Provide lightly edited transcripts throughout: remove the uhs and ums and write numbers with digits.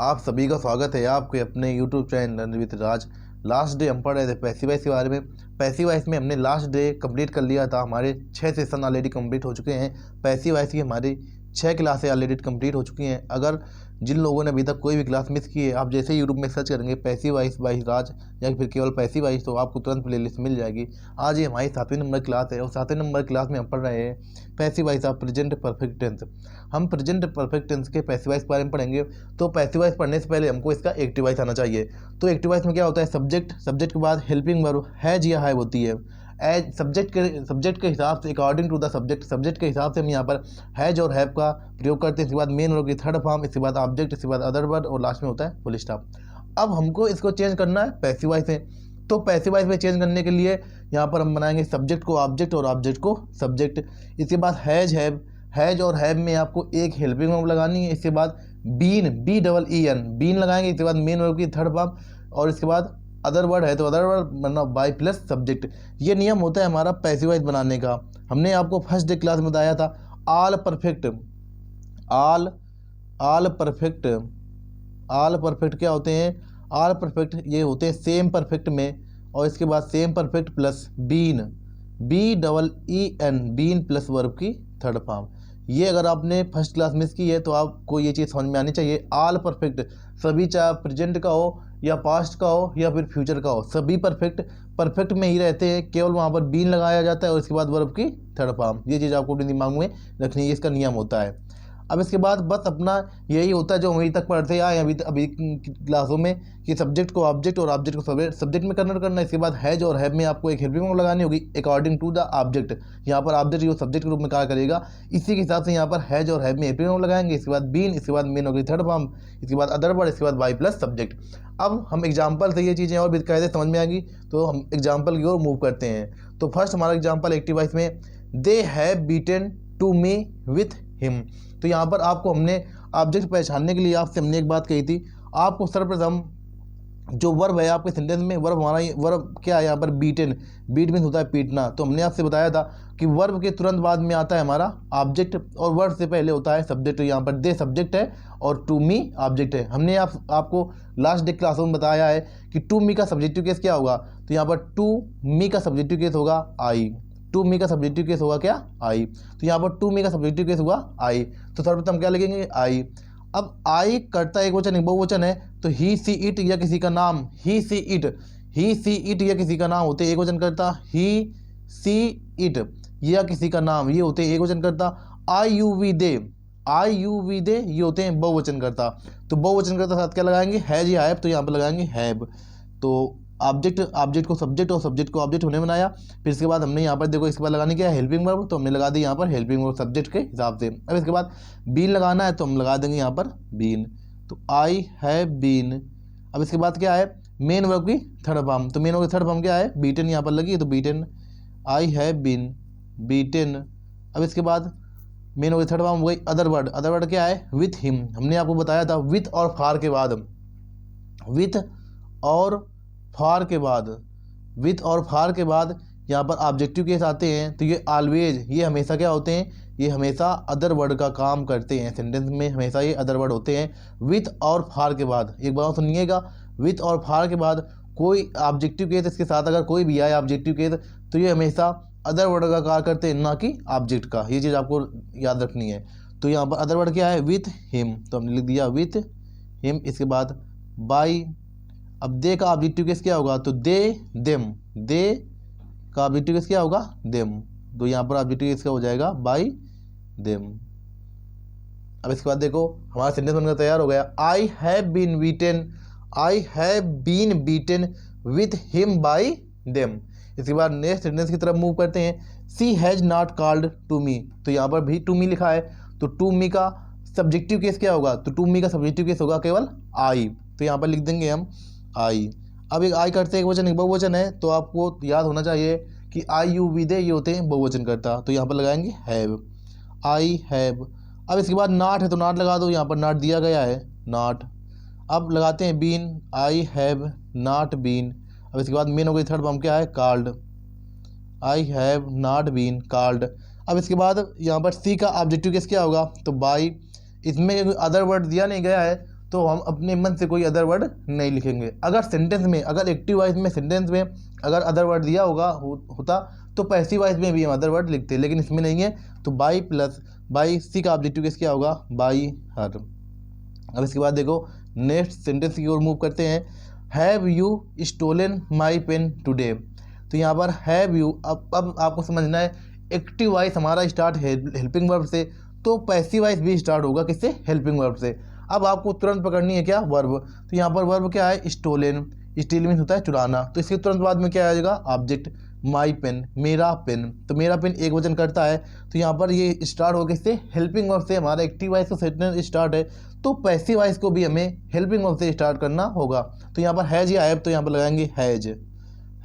आप सभी का स्वागत है आपके अपने YouTube channel learn with Raj. Last day हम पढ़ रहे थे पैसिव वॉइस के बारे में। पैसिव वॉइस में हमने लास्ट डे कंप्लीट कर लिया था। हमारे 6 सेशन ऑलरेडी कंप्लीट हो चुके हैं। पैसिव वॉइस की हमारी 6 क्लासें ऑलरेडी कंप्लीट हो चुकी हैं। अगर जिन लोगों ने अभी तक कोई भी क्लास मिस की है, आप जैसे यूट्यूब में सर्च करेंगे पैसिव वॉइस बाय राज या फिर केवल पैसिव वॉइस, तो आपको तुरंत प्लेलिस्ट मिल जाएगी। आज ये हमारी 7वीं नंबर क्लास है और 7वें नंबर क्लास में हम पढ़ रहे हैं passive voice of present perfect tense. हम प्रेजेंट परफेक्ट टेंस के पैसिव वॉइस के बारे में पढ़ेंगे। तो पैसिव वॉइस पढ़ने से पहले हमको इसका एक्टिव वॉइस आना चाहिए। तो एक्टिव वॉइस में क्या होता है, सब्जेक्ट, सब्जेक्ट के बाद हेल्पिंग वर्ब हैज या हैव होती है। एज सब्जेक्ट के हिसाब से, according to the subject, subject के हिसाब से हम यहाँ पर हैज और हैव का प्रयोग करते हैं। इसके बाद मेन वर्ब की थर्ड फॉर्म, इसके बाद ऑब्जेक्ट, इसके बाद अदर वर्ड और लास्ट में होता है फुल स्टॉप। अब हमको इसको चेंज करना है पैसिव वॉइस से। तो पैसिव वॉइस में चेंज करने के लिए यहाँ पर हम बनाएंगे सब्जेक्ट को ऑब्जेक्ट और ऑब्जेक्ट को सब्जेक्ट। इसके बाद हैज और हैव में आपको एक हेल्पिंग वर्ब लगानी है। इसके बाद बीन, BEEN, बीन लगाएंगे। इसके बाद मेन वर्ब की थर्ड फॉर्म और इसके बाद अदर वर्ड है तो अदर वर्ड मतलब बाय प्लस सब्जेक्ट। ये नियम होता है हमारा पैसिव वॉइस बनाने का। हमने आपको फर्स्ट डे क्लास में बताया था ऑल परफेक्ट क्या होते हैं, ऑल परफेक्ट ये होते हैं सेम परफेक्ट में, और इसके बाद same perfect plus been, BEEN, been plus verb की थर्ड फॉर्म। ये अगर आपने फर्स्ट क्लास मिस की है तो आपको ये चीज़ समझ में आनी चाहिए। ऑल परफेक्ट सभी, चाहे प्रेजेंट का हो या पास्ट का हो या फिर फ्यूचर का हो, सभी परफेक्ट में ही रहते हैं। केवल वहाँ पर बीन लगाया जाता है और इसके बाद वर्ब की थर्ड फॉर्म। ये चीज़ आपको अपने दिमाग में रखनी है, इसका नियम होता है। अब इसके बाद बस अपना यही होता है जो हम अभी तक पढ़ते आए अभी क्लासों में, कि सब्जेक्ट को ऑब्जेक्ट और ऑब्जेक्ट को सब्जेक्ट में कन्वर्ट करना है। इसके बाद हैज और हैव में आपको एक हेल्पिंग वर्ब लगानी होगी अकॉर्डिंग टू द ऑब्जेक्ट। यहाँ पर ऑब्जेक्ट जो सब्जेक्ट के रूप में कार्य करेगा, इसी के हिसाब से यहाँ पर हैज और हैव में हेल्पिंग वर्ब लगाएंगे। इसके बाद बीन, इसके बाद मेन होगी थर्ड फॉर्म, इसके बाद अदर वर्ड, इसके बाद बाय प्लस सब्जेक्ट। अब हम एग्जाम्पल से ये चीज़ें और भी कायदे समझ में आएंगी, तो हम एग्जाम्पल की ओर मूव करते हैं। तो फर्स्ट हमारा एग्जाम्पल एक्टिव वॉइस में, they have beaten to me with him. तो यहाँ पर आपको हमने ऑब्जेक्ट पहचानने के लिए आपसे हमने एक बात कही थी। आपको सर्वप्रथम जो वर्ब है आपके सेंटेंस में, वर्ब क्या है यहाँ पर, बीटन। बीट मीन्स होता है पीटना। तो हमने आपसे बताया था कि वर्ब के तुरंत बाद में आता है हमारा ऑब्जेक्ट और वर्ब से पहले होता है सब्जेक्ट। तो यहाँ पर दे सब्जेक्ट है और टू मी ऑब्जेक्ट है। हमने आपको लास्ट डे क्लासों में बताया है कि टू मी का सब्जेक्टिव केस क्या होगा। तो यहाँ पर टू मी का सब्जेक्टिव केस होगा आई। टू मी का सब्जेक्टिव केस होगा क्या, आई। तो यहाँ पर टू मी का सब्जेक्टिव केस हुआ आई। तो सर्वप्रथम क्या लिखेंगे, आई। अब आई करता एक वचन एक बहुवचन है, तो ही सी इट या किसी का नाम, ही सी इट या किसी का नाम होते एक वचन करता, ही सी इट या किसी का नाम ये होते एक वचन करता। आई यू वी दे ये होते हैं बहुवचन करता। तो बहुवचन करता साथ क्या लगाएंगे, हैज या हैव। तो यहाँ पर लगाएंगे हैव। तो ऑब्जेक्ट को सब्जेक्ट और सब्जेक्ट को ऑब्जेक्ट होने बनाया। फिर इसके बाद हमने यहाँ पर देखो इसके बाद लगाने क्या है, हेल्पिंग वर्ब। तो हमने लगा दी यहाँ पर हेल्पिंग वर्ब सब्जेक्ट के हिसाब से। अब इसके बाद बीन लगाना है तो हम लगा देंगे यहाँ पर बीन। तो आई हैव बीन। अब इसके बाद क्या है, मेन वर्ब की थर्ड फॉर्म। तो मेन वर्ब की थर्ड फॉर्म क्या है, बीटन यहाँ पर लगी है तो beaten, I have been beaten. अब इसके बाद मेन वर्ब की थर्ड फॉर्म हो गई अदर वर्ड क्या है, विथ हिम। हमने आपको बताया था विथ और फार के बाद, विथ और फार के बाद यहाँ पर ऑब्जेक्टिव केस आते हैं। तो ये ऑलवेज, ये हमेशा क्या होते हैं, ये हमेशा अदर वर्ड का काम करते हैं। सेंटेंस में हमेशा ये अदर वर्ड होते हैं विथ और फार के बाद। एक बार सुनिएगा, विथ और फार के बाद कोई ऑब्जेक्टिव केस इसके साथ अगर कोई भी आए ऑब्जेक्टिव केस, तो ये हमेशा अदर वर्ड का कार्य करते हैं, ना कि ऑब्जेक्ट का। ये चीज़ आपको याद रखनी है। तो यहाँ पर अदर वर्ड क्या है, विथ हिम। तो हमने लिख दिया विथ हिम। इसके बाद बाई। अब दे का ऑब्जेक्टिव केस क्या होगा, तो दे देम। दे का ऑब्जेक्टिव केस क्या होगा, देम। तो यहाँ पर ऑब्जेक्टिव केस क्या हो जाएगा, बाई देम। अब इसके बाद देखो हमारा सेंटेंस बनकर तैयार हो गया, I have been beaten with him by them. इसके बाद नेक्स्ट सेंटेंस की तरफ मूव करते हैं, she has not called to me. तो यहाँ पर भी टू मी लिखा है, तो टू मी का सब्जेक्टिव केस क्या होगा, तो टू मी का सब्जेक्टिव केस होगा केवल आई। तो यहाँ पर लिख देंगे हम आई। अब एक आई करते एक वचन एक बहुवचन है, तो आपको याद होना चाहिए कि आई यू वी दे ये होते हैं बहुवचन करता। तो यहाँ पर लगाएंगे हैव, आई हैव। अब इसके बाद नॉट है तो नॉट लगा दो, यहाँ पर नॉट दिया गया है, नॉट। अब लगाते हैं been, I have not been. अब इसके बाद मेन हो गई थर्ड फॉर्म क्या है, called, I have not been called. अब इसके बाद यहाँ पर सी का ऑब्जेक्टिव केस क्या होगा, तो बाई। इसमें अदर वर्ड दिया नहीं गया है, तो हम अपने मन से कोई अदर वर्ड नहीं लिखेंगे। अगर सेंटेंस में, अगर एक्टिव वॉइस में सेंटेंस में अगर अदर वर्ड दिया होता तो पैसिव वॉइस में भी हम अदर वर्ड लिखते, लेकिन इसमें नहीं है। तो बाई प्लस बाई, सी का ऑब्जेक्टिव केस क्या होगा, बाई हर। अब इसके बाद देखो नेक्स्ट सेंटेंस की ओर मूव करते हैं। Have you stolen my pen today. तो यहाँ पर हैव यू, अब आपको समझना है एक्टिव वॉइस हमारा स्टार्ट हेल्पिंग वर्ब से, तो पैसिव वॉइस भी स्टार्ट होगा किससे, हेल्पिंग वर्ब से। अब आपको तुरंत पकड़नी है क्या, वर्ब। तो यहाँ पर वर्ब क्या है, स्टोलन। स्टील मीन्स होता है चुराना, तो इसके तुरंत बाद में क्या आ जाएगा, ऑब्जेक्ट माई पेन, मेरा पेन। तो मेरा पेन एक वचन करता है, तो यहाँ पर ये स्टार्ट होगा किससे, हेल्पिंग वर्ब से। हमारा एक्टिव वॉइस का सेंटेंस स्टार्ट है, तो पैसिव वॉइस को भी हमें हेल्पिंग वर्ब से स्टार्ट करना होगा। तो यहाँ पर हैज या हैव, तो यहाँ पर लगाएंगे हैज,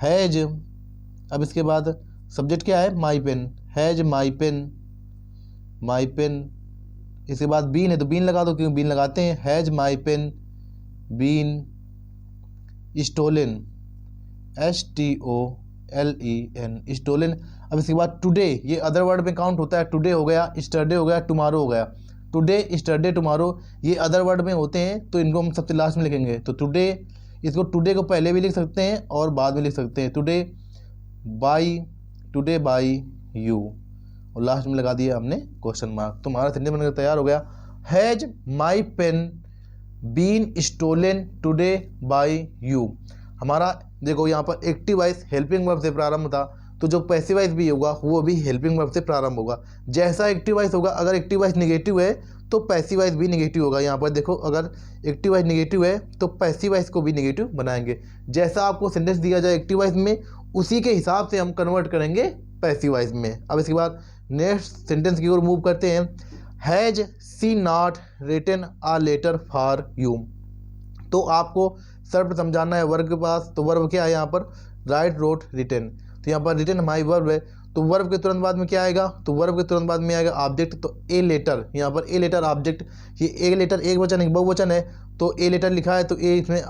हैज। अब इसके बाद सब्जेक्ट क्या है, my pen, has my pen, my pen. इसके बाद बीन है तो बीन लगा दो, क्योंकि बीन लगाते हैं। Has my pen been stolen, STOLEN, stolen. अब इसके बाद टुडे, ये अदर वर्ड में काउंट होता है। टुडे हो गया, स्टरडे हो गया, टुमारो हो गया। टुडे, स्टरडे, टुमारो ये अदर वर्ड में होते हैं, तो इनको हम सबसे लास्ट में लिखेंगे। तो टुडे, इसको टुडे को पहले भी लिख सकते हैं और बाद में लिख सकते हैं। टुडे बाई यू, और लास्ट में लगा दिया हमने क्वेश्चन मार्क। तो हमारा सेंटेंस बनकर तैयार हो गया। Has my pen been stolen today by you. हमारा देखो यहाँ पर एक्टिव वॉइस हेल्पिंग वर्ब से प्रारंभ था, तो जो पैसिव वॉइस भी होगा वो भी हेल्पिंग वर्ब से प्रारंभ होगा। जैसा एक्टिव वॉइस होगा, अगर एक्टिव वॉइस निगेटिव है तो पैसिव वॉइस भी निगेटिव होगा। यहाँ पर देखो, अगर एक्टिव वॉइस निगेटिव है तो पैसिव वॉइस को भी निगेटिव बनाएंगे। जैसा आपको सेंटेंस दिया जाए एक्टिव वॉइस में, उसी के हिसाब से हम कन्वर्ट करेंगे पैसिव वॉइस में। अब इसके बाद नेक्स्ट सेंटेंस की ओर मूव करते हैं। Has she not written a letter for you. तो आपको सर्वप्रथम समझाना है वर्ब के पास। तो वर्ब क्या है यहाँ पर, राइट, रोट, रिटन। तो यहाँ पर रिटन हमारी वर्ब है, तो वर्ब के तुरंत बाद में क्या आएगा, तो वर्ब के तुरंत बाद में आएगा ऑब्जेक्ट। तो ए लेटर, यहाँ पर ए लेटर ऑब्जेक्ट। ये ए लेटर एक वचन एक बहुवचन है, तो ए लेटर लिखा है तो ए इसमें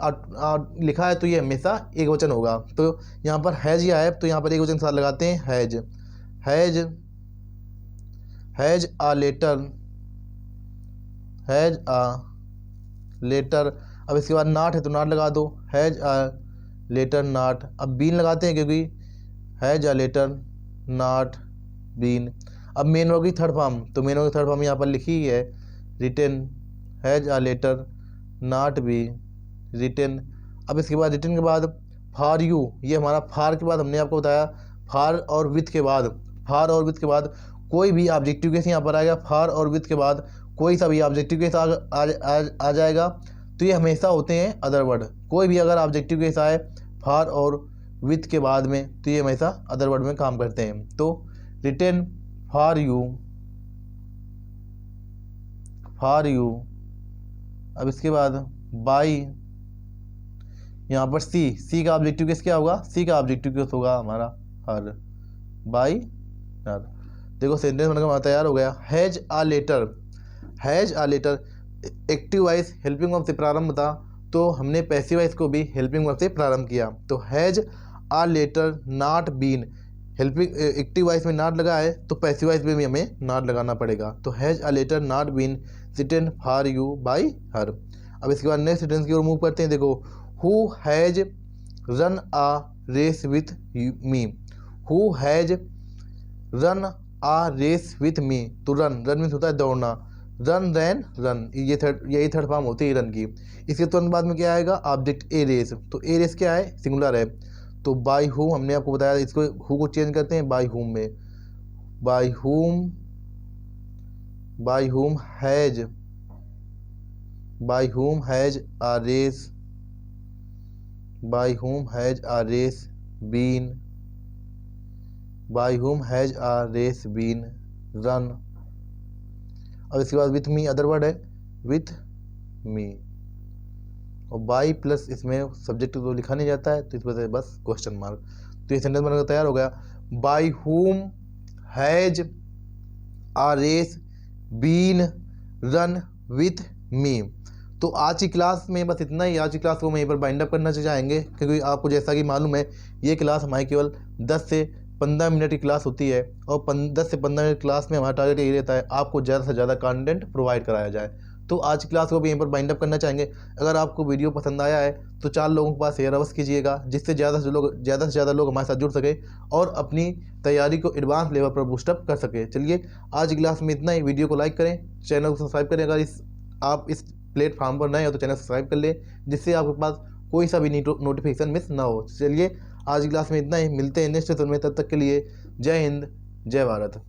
लिखा है, तो ये हमेशा एक वचन होगा। तो यहाँ पर हैज या हैव, तो यहाँ पर एक वचन के साथ लगाते हैं has, has, has a letter, has a letter. अब इसके बाद नॉट है तो नॉट लगा दो, हैज आ लेटर नॉट। अब बीन लगाते हैं, क्योंकि has a letter not been. अब मेन वर्ब की थर्ड फॉर्म, तो मेन वर्ब की थर्ड फॉर्म यहाँ पर लिखी है, written, has a letter not be written. अब इसके बाद रिटन के बाद फॉर यू, ये हमारा फॉर के बाद हमने आपको बताया, फॉर और विथ के बाद, फॉर और विथ के बाद कोई भी ऑब्जेक्टिव केस यहाँ पर आएगा। फॉर और विथ के बाद कोई सा भी ऑब्जेक्टिव केस आ जाएगा, तो ये हमेशा होते हैं अदर वर्ड। कोई भी अगर ऑब्जेक्टिव केस आए फॉर और विथ के बाद में, तो ये हमेशा अदर वर्ड में काम करते हैं। तो written for you, for you. अब इसके बाद बाई, यहाँ पर सी का ऑब्जेक्टिव केस क्या होगा, सी का ऑब्जेक्टिव केस होगा हमारा हर, बाई हर। देखो सेंटेंस बनकर हमारा तैयार हो गया। Has a letter, has a letter active voice helping verb से प्रारंभ था, तो हमने पैसिव वॉइस को भी हेल्पिंग वर्ब से प्रारंभ किया। तो has a letter not been, helping active voice में नॉट लगा है, तो पैसिव वॉइस में भी हमें नॉट लगाना पड़ेगा। तो has a letter not been written for you by her. अब इसके बाद नेक्स्ट सेंटेंस की ओर मूव करते हैं। देखो, who has run a race with me, who has run a race with me. तो रन, रन मीन्स होता है दौड़ना, रन, रैन, रन, यही थर्ड फॉर्म होती है रन की। इसके तुरंत बाद में क्या आएगा, ऑब्जेक्ट ए रेस। तो ए रेस क्या है, सिंगुलर है, तो बाई हुम हमने आपको बताया, इसको हु को चेंज करते हैं बाई हुम में, by whom, by whom has, by whom has a race, by whom has a race been, by whom has a race been run. अब इसके बाद विथ मी अदर वर्ड है, with me, और by plus इसमें subject तो लिखा नहीं जाता है, तो इस वजह से बस क्वेश्चन मार्क। तो ये सेंटेंस बनकर तैयार हो गया। By whom has a race been run with me. तो आज की क्लास में बस इतना ही। आज की क्लास को हम यहीं पर बाइंड अप करना चाहेंगे, क्योंकि आपको जैसा कि मालूम है ये क्लास हमारी केवल 10 से 15 मिनट की क्लास होती है, और 10 से 15 मिनट क्लास में हमारा टारगेट यही रहता है आपको ज़्यादा से ज़्यादा कंटेंट प्रोवाइड कराया जाए। तो आज की क्लास को भी यहीं पर बाइंड अप करना चाहेंगे। अगर आपको वीडियो पसंद आया है तो 4 लोगों के पास शेयर अवश्य कीजिएगा, जिससे ज़्यादा से ज़्यादा लोग हमारे साथ जुड़ सके और अपनी तैयारी को एडवांस लेवल पर बूस्टअप कर सके। चलिए आज की क्लास में इतना ही। वीडियो को लाइक करें, चैनल को सब्सक्राइब करें। अगर आप इस प्लेटफॉर्म पर नए हो तो चैनल सब्सक्राइब कर लें, जिससे आपके पास कोई सा भी नोटिफिकेशन मिस ना हो। चलिए आज की क्लास में इतना ही, मिलते हैं नेक्स्ट सेशन में। तब तक के लिए जय हिंद, जय भारत।